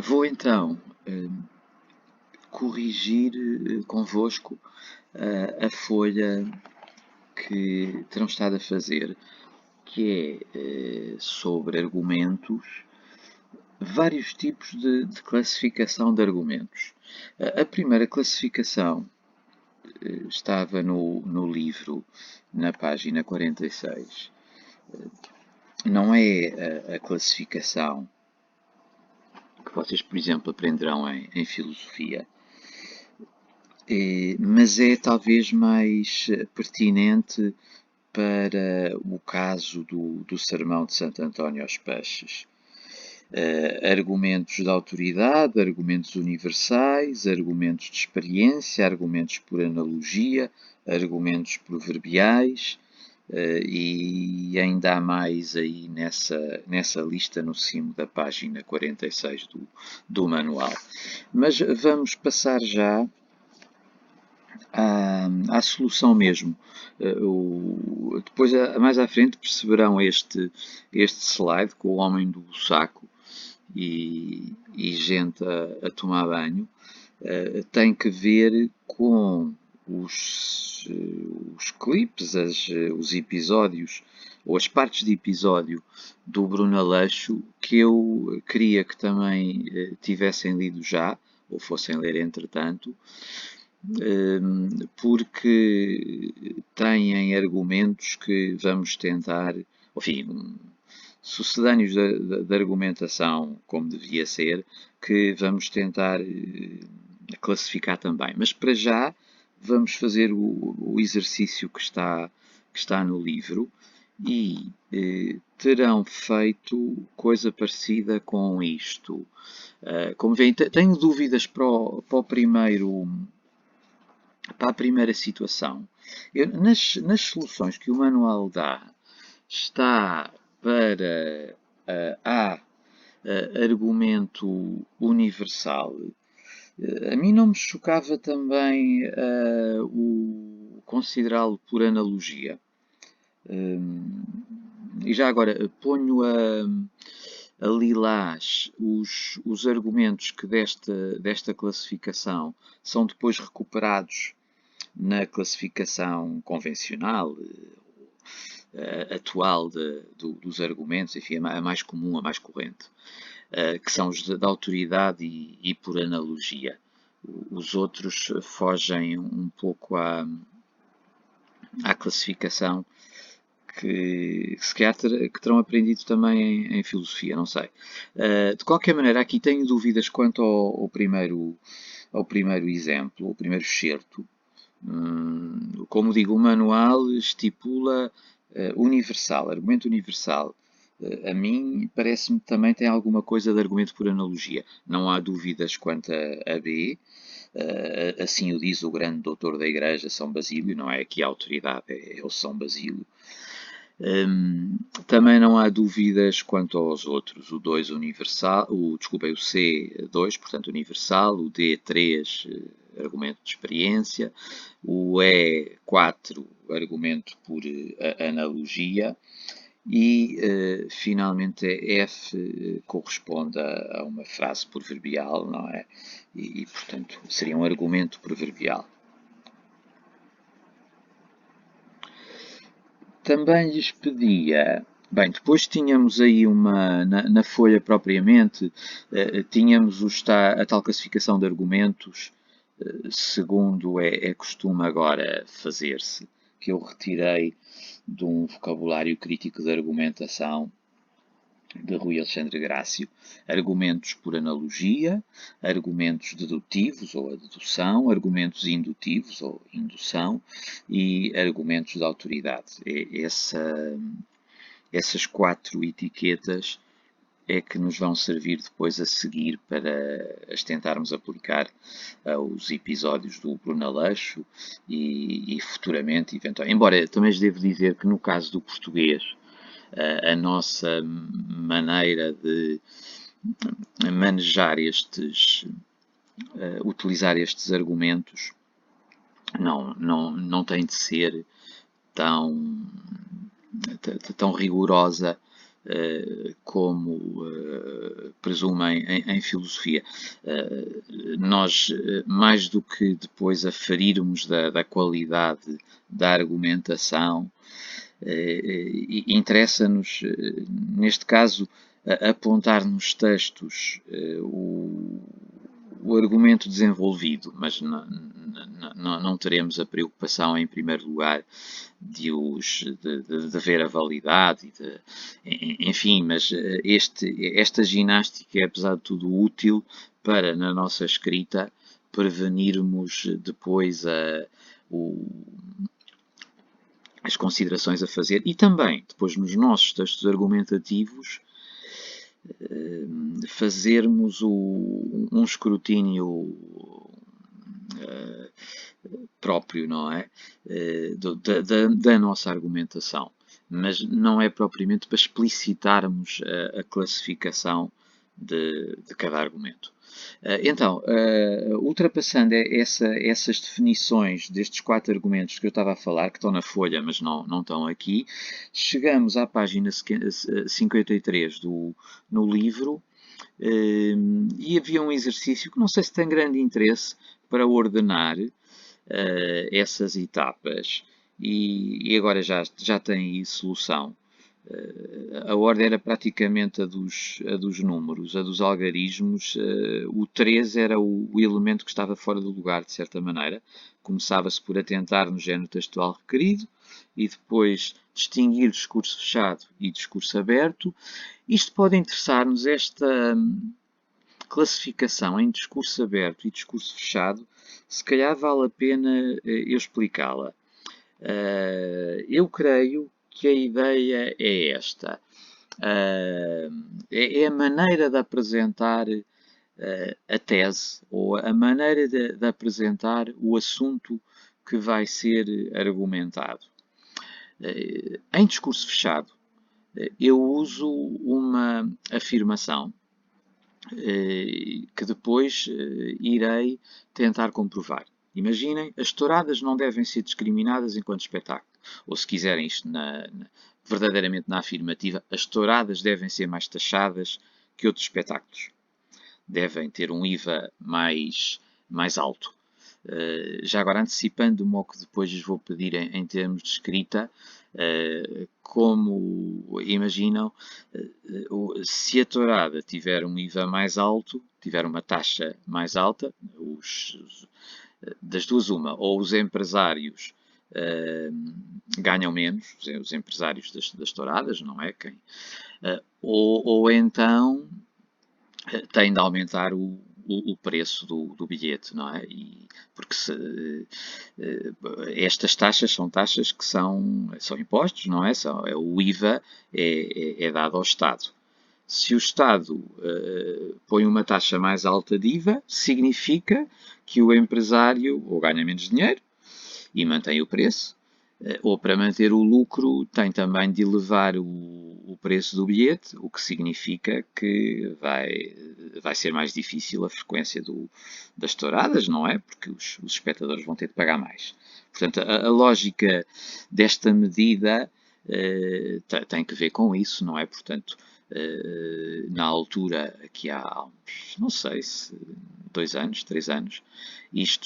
Vou então corrigir convosco a folha que terão estado a fazer, que é sobre argumentos, vários tipos de classificação de argumentos. A primeira classificação estava no livro, na página 46. Não é a classificação que vocês, por exemplo, aprenderão em filosofia, mas é talvez mais pertinente para o caso do Sermão de Santo António aos Peixes. Argumentos de autoridade, argumentos universais, argumentos de experiência, argumentos por analogia, argumentos proverbiais, e ainda há mais aí nessa lista no cimo da página 46 do manual. Mas vamos passar já à solução mesmo. Depois, mais à frente, perceberão este slide com o homem do saco e gente a tomar banho. Tem que ver com os clipes, os episódios ou as partes de episódio do Bruno Aleixo que eu queria que também tivessem lido já ou fossem ler entretanto, porque têm argumentos que vamos tentar, enfim, sucedâneos da argumentação, como devia ser, que vamos tentar classificar também. Mas para já vamos fazer o exercício que está no livro e terão feito coisa parecida com isto. Como veem, tenho dúvidas para a primeira situação. Nas soluções que o manual dá, está para A, argumento universal. A mim não me chocava também o considerá-lo por analogia. E já agora ponho a lilás os argumentos que desta classificação são depois recuperados na classificação convencional, atual dos argumentos, enfim, a mais comum, a mais corrente, que são os da autoridade e por analogia. Os outros fogem um pouco à classificação que se calhar que terão aprendido também em filosofia, não sei. De qualquer maneira, aqui tenho dúvidas quanto ao primeiro exemplo, ao primeiro excerto. Como digo, o manual estipula universal, argumento universal. A mim parece-me que também tem alguma coisa de argumento por analogia. Não há dúvidas quanto a B. Assim o diz o grande doutor da Igreja, São Basílio, não é aqui a autoridade, é o São Basílio. Também não há dúvidas quanto aos outros. O 2 universal, o C2, portanto universal, o D3, argumento de experiência, o E4, argumento por analogia, e finalmente F corresponde a uma frase proverbial, não é? E portanto seria um argumento proverbial. Também lhes pedia. Bem, depois tínhamos aí na folha propriamente, tínhamos a tal classificação de argumentos, segundo é costume agora fazer-se, que eu retirei de um vocabulário crítico de argumentação de Rui Alexandre Grácio, argumentos por analogia, argumentos dedutivos ou a dedução, argumentos indutivos ou indução e argumentos de autoridade. Essas 4 etiquetas é que nos vão servir depois a seguir para as tentarmos aplicar aos episódios do Bruno Aleixo e futuramente, eventualmente. Embora também devo dizer que no caso do português, a nossa maneira de manejar utilizar estes argumentos não tem de ser tão rigorosa como presumem em filosofia. Nós, mais do que depois aferirmos da qualidade da argumentação, interessa-nos, neste caso, apontar nos textos o argumento desenvolvido, mas não teremos a preocupação, em primeiro lugar, de ver a validade, enfim, mas esta ginástica é, apesar de tudo, útil para, na nossa escrita, prevenirmos depois as considerações a fazer e também, depois, nos nossos textos argumentativos, fazermos um escrutínio próprio, não é? Da nossa argumentação. Mas não é propriamente para explicitarmos a classificação de cada argumento. Então, ultrapassando essas definições destes 4 argumentos que eu estava a falar, que estão na folha, mas não estão aqui, chegamos à página 53 no livro, e havia um exercício que não sei se tem grande interesse para ordenar essas etapas, e agora já tem aí solução. A ordem era praticamente a dos números, a dos algarismos. O 3 era o elemento que estava fora do lugar, de certa maneira. Começava-se por atentar no género textual requerido e depois distinguir discurso fechado e discurso aberto. Isto pode interessar-nos, esta classificação em discurso aberto e discurso fechado. Se calhar vale a pena eu explicá-la. Eu creio que a ideia é esta. É a maneira de apresentar a tese, ou a maneira de apresentar o assunto que vai ser argumentado. Em discurso fechado, eu uso uma afirmação que depois irei tentar comprovar. Imaginem, as touradas não devem ser discriminadas enquanto espetáculo. Ou, se quiserem isto verdadeiramente na afirmativa, as touradas devem ser mais taxadas que outros espetáculos. Devem ter um IVA mais alto. Já agora, antecipando-me ao que depois lhes vou pedir em termos de escrita, como imaginam, se a tourada tiver um IVA mais alto, tiver uma taxa mais alta, das duas uma, ou os empresários ganham menos, os empresários das touradas, não é? Ou então tem de aumentar o preço do bilhete, não é? Porque estas taxas são taxas que são impostos, não é? O IVA é dado ao Estado. Se o Estado põe uma taxa mais alta de IVA, significa que o empresário ou ganha menos dinheiro e mantém o preço, ou para manter o lucro tem também de elevar o preço do bilhete, o que significa que vai ser mais difícil a frequência das touradas, não é? Porque os espectadores vão ter de pagar mais. Portanto, a lógica desta medida tem que ver com isso, não é? Portanto, na altura, aqui há uns, não sei se 2 anos, 3 anos, isto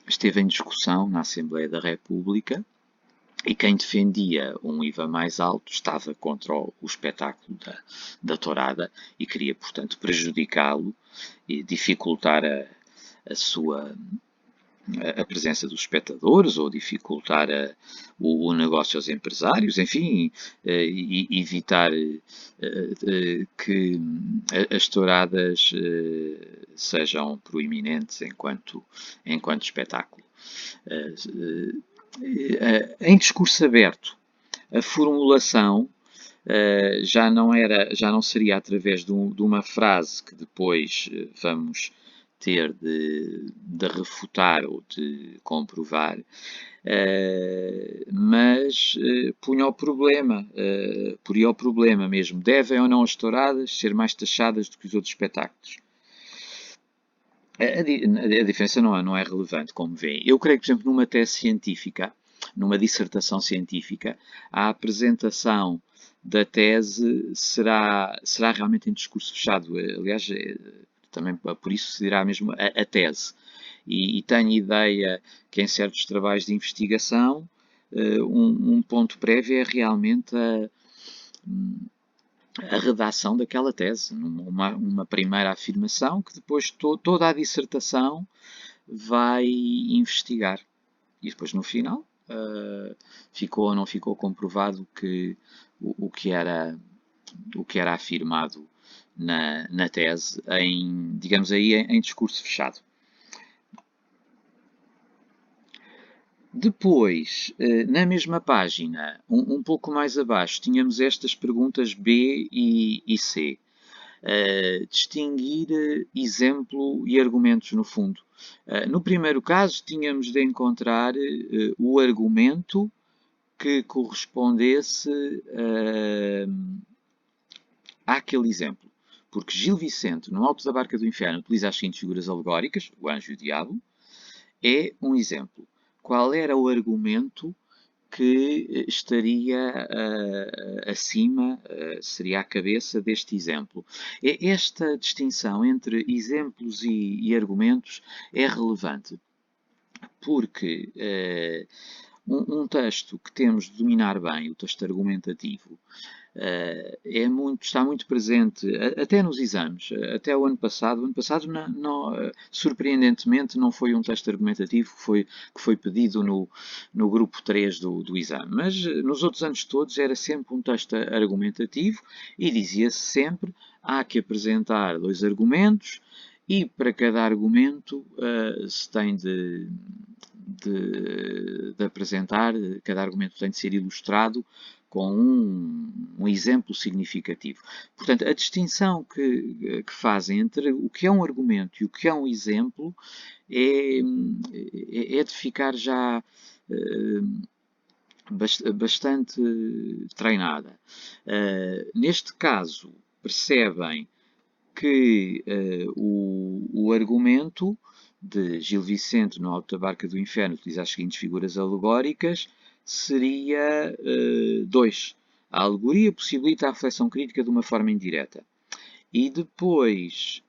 esteve em discussão na Assembleia da República e quem defendia um IVA mais alto estava contra o espetáculo da tourada e queria, portanto, prejudicá-lo e dificultar a presença dos espectadores ou dificultar o negócio aos empresários, enfim, evitar que as touradas sejam proeminentes enquanto espetáculo. Em discurso aberto, a formulação já não seria através de uma frase que depois vamos ter de refutar ou de comprovar, mas poria o problema mesmo. Devem ou não as touradas ser mais taxadas do que os outros espetáculos? A diferença não é relevante, como veem. Eu creio que, por exemplo, numa tese científica, numa dissertação científica, a apresentação da tese será realmente em discurso fechado. Aliás, também por isso se dirá mesmo a tese. E tenho ideia que em certos trabalhos de investigação, um ponto prévio é realmente a redação daquela tese, uma primeira afirmação que depois toda a dissertação vai investigar. E depois no final ficou ou não ficou comprovado que o que era afirmado na tese digamos aí, em discurso fechado. Depois, na mesma página, um pouco mais abaixo, tínhamos estas perguntas B e C. Distinguir exemplo e argumentos, no fundo. No primeiro caso, tínhamos de encontrar o argumento que correspondesse àquele exemplo. Porque Gil Vicente, no Alto da Barca do Inferno, utiliza as seguintes figuras alegóricas, o anjo e o diabo, é um exemplo. Qual era o argumento que estaria acima, seria a cabeça deste exemplo? Esta distinção entre exemplos e argumentos é relevante, porque um texto que temos de dominar bem, o texto argumentativo, está muito presente, até nos exames, até o ano passado. O ano passado, surpreendentemente, não foi um texto argumentativo que foi pedido no grupo 3 do exame, mas nos outros anos todos era sempre um texto argumentativo e dizia-se sempre: há que apresentar 2 argumentos e para cada argumento se tem de apresentar, cada argumento tem de ser ilustrado com um exemplo significativo. Portanto, a distinção que fazem entre o que é um argumento e o que é um exemplo é de ficar já bastante treinada. Neste caso, percebem que o argumento de Gil Vicente no Alto da Barca do Inferno utiliza as seguintes figuras alegóricas, seria 2. A alegoria possibilita a reflexão crítica de uma forma indireta. E depois,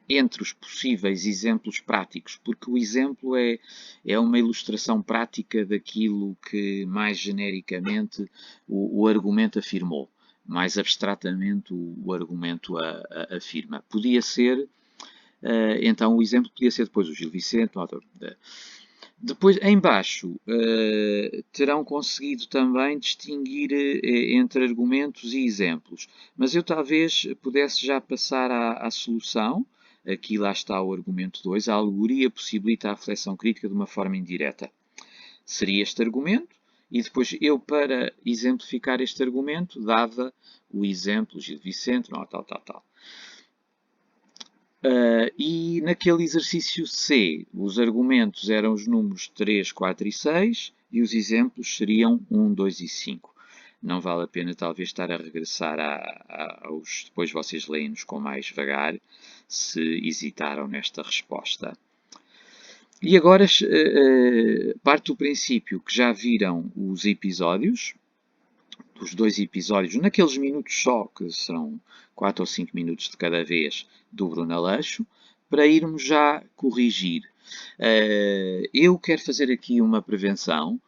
entre os possíveis exemplos práticos, porque o exemplo é uma ilustração prática daquilo que mais genericamente o argumento afirmou. Mais abstratamente o argumento afirma. Podia ser, então o exemplo podia ser depois o Gil Vicente, o autor. Depois, em baixo, terão conseguido também distinguir entre argumentos e exemplos. Mas eu talvez pudesse já passar à solução. Aqui lá está o argumento 2. A alegoria possibilita a reflexão crítica de uma forma indireta. Seria este argumento. E depois eu, para exemplificar este argumento, dava o exemplo Gil Vicente, não, tal. E naquele exercício C, os argumentos eram os números 3, 4 e 6 e os exemplos seriam 1, 2 e 5. Não vale a pena talvez estar a regressar aos... Depois vocês leem-nos com mais vagar, se hesitaram nesta resposta. E agora parte do princípio que já viram os episódios, os 2 episódios, naqueles minutos só, que serão 4 ou 5 minutos de cada vez, do Bruno Aleixo, para irmos já corrigir. Eu quero fazer aqui uma prevenção.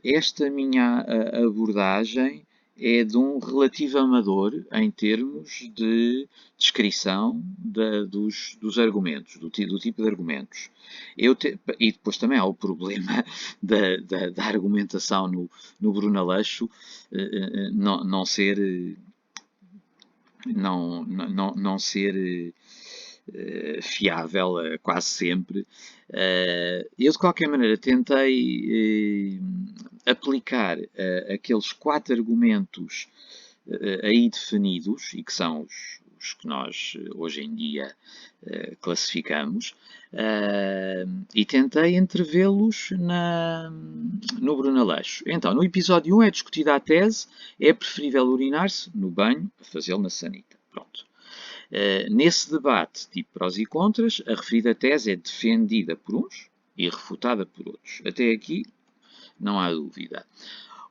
Esta minha abordagem é de um relativo amador em termos de descrição dos argumentos, do tipo de argumentos. E depois também há o problema da argumentação no Bruno Aleixo não ser fiável quase sempre. Eu, de qualquer maneira, tentei aplicar aqueles 4 argumentos aí definidos, e que são os que nós hoje em dia classificamos, e tentei entrevê-los no Bruno Aleixo. Então, no episódio 1 é discutida a tese: é preferível urinar-se no banho a fazê-lo na sanita. Pronto. Nesse debate tipo prós e contras, a referida tese é defendida por uns e refutada por outros. Até aqui não há dúvida.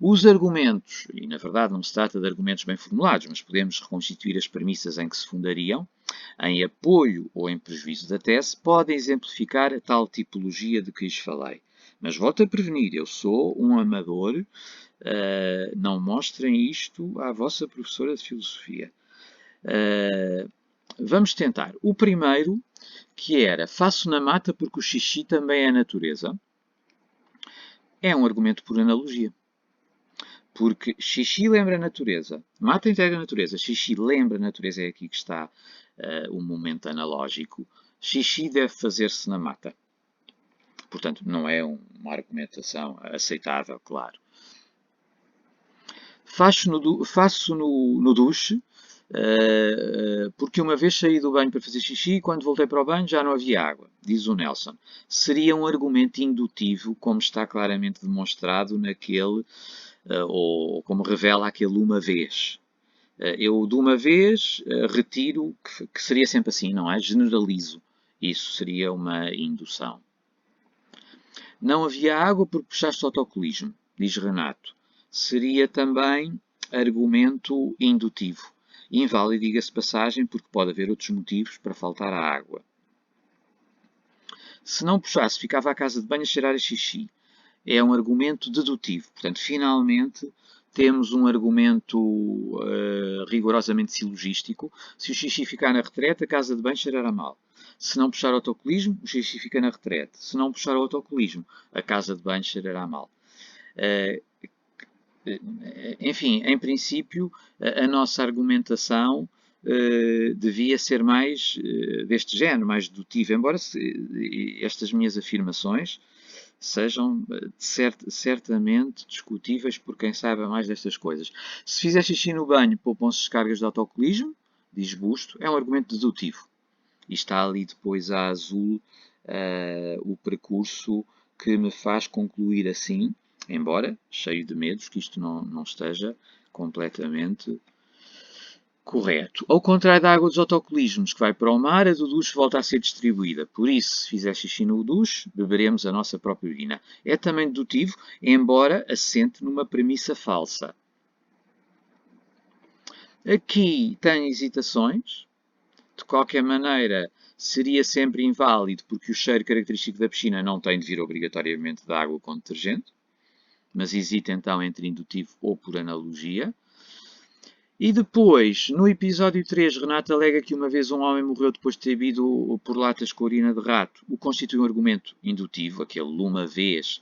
Os argumentos, e na verdade não se trata de argumentos bem formulados, mas podemos reconstituir as premissas em que se fundariam, em apoio ou em prejuízo da tese, podem exemplificar a tal tipologia de que lhes falei. Mas volto a prevenir, eu sou um amador, não mostrem isto à vossa professora de filosofia. Vamos tentar. O primeiro, que era faço na mata porque o xixi também é natureza, é um argumento por analogia. Porque xixi lembra a natureza, mata integra a natureza, xixi lembra a natureza, é aqui que está o momento analógico. Xixi deve fazer-se na mata. Portanto, não é uma argumentação aceitável, claro. Faço no duche, porque uma vez saí do banho para fazer xixi e quando voltei para o banho já não havia água, diz o Nelson. Seria um argumento indutivo, como está claramente demonstrado naquele, ou como revela aquele uma vez. Eu, de uma vez, retiro que seria sempre assim, não é? Generalizo. Isso seria uma indução. Não havia água porque puxaste o autocolismo, diz Renato. Seria também argumento indutivo. Inválido, diga-se passagem, porque pode haver outros motivos para faltar a água. Se não puxasse, ficava à casa de banho a cheirar a xixi. É um argumento dedutivo. Portanto, finalmente, temos um argumento rigorosamente silogístico. Se o xixi ficar na retrete, a casa de banho cheirará mal. Se não puxar o autocolismo, o xixi fica na retrete. Se não puxar o autocolismo, a casa de banho cheirará mal. Enfim, em princípio, a nossa argumentação devia ser mais deste género, mais dedutiva, embora estas minhas afirmações sejam certamente discutíveis por quem saiba mais destas coisas. Se fizer xixi no banho, poupam-se descargas de autocolismo, diz Busto, é um argumento dedutivo. E está ali depois a azul o percurso que me faz concluir assim, embora cheio de medos que isto não esteja completamente correto. Ao contrário da água dos autocolismos que vai para o mar, a do duche volta a ser distribuída. Por isso, se fizer xixi no duche, beberemos a nossa própria urina. É também dedutivo, embora assente numa premissa falsa. Aqui tem hesitações. De qualquer maneira, seria sempre inválido porque o cheiro característico da piscina não tem de vir obrigatoriamente da água com detergente. Mas hesita então entre indutivo ou por analogia. E depois, no episódio 3, Renato alega que uma vez um homem morreu depois de ter bebido por latas com urina de rato. O constitui um argumento indutivo, aquele uma vez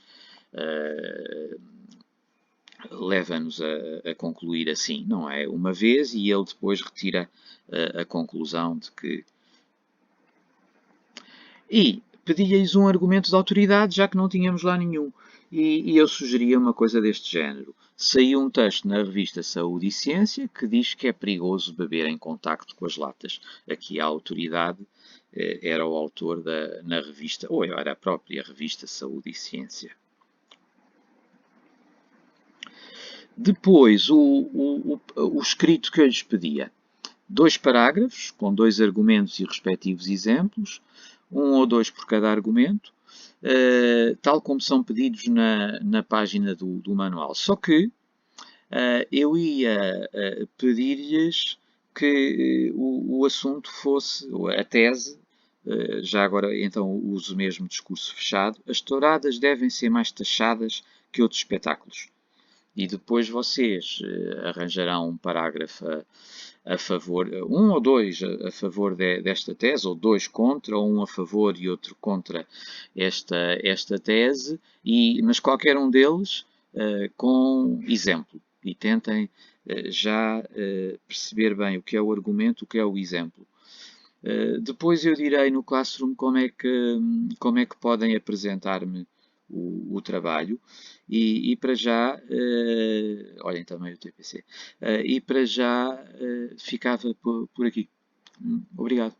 leva-nos a concluir assim, não é? Uma vez, e ele depois retira a conclusão de que... E pedi-lhes um argumento de autoridade, já que não tínhamos lá nenhum. E eu sugeria uma coisa deste género. Saiu um texto na revista Saúde e Ciência que diz que é perigoso beber em contacto com as latas. Aqui a autoridade era o autor na revista, ou era a própria revista Saúde e Ciência. Depois, o escrito que eu lhes pedia. 2 parágrafos, com 2 argumentos e respectivos exemplos, 1 ou 2 por cada argumento, tal como são pedidos na página do manual. Só que eu ia pedir-lhes que o assunto fosse, a tese, já agora então uso o mesmo discurso fechado, as touradas devem ser mais taxadas que outros espetáculos. E depois vocês arranjarão um parágrafo a favor, 1 ou 2 a favor desta tese, ou 2 contra, ou 1 a favor e outro contra esta tese, mas qualquer um deles com exemplo. E tentem já perceber bem o que é o argumento, o que é o exemplo. Depois eu direi no Classroom como é que podem apresentar-me o trabalho e para já, olhem também o TPC, e para já ficava por aqui. Obrigado.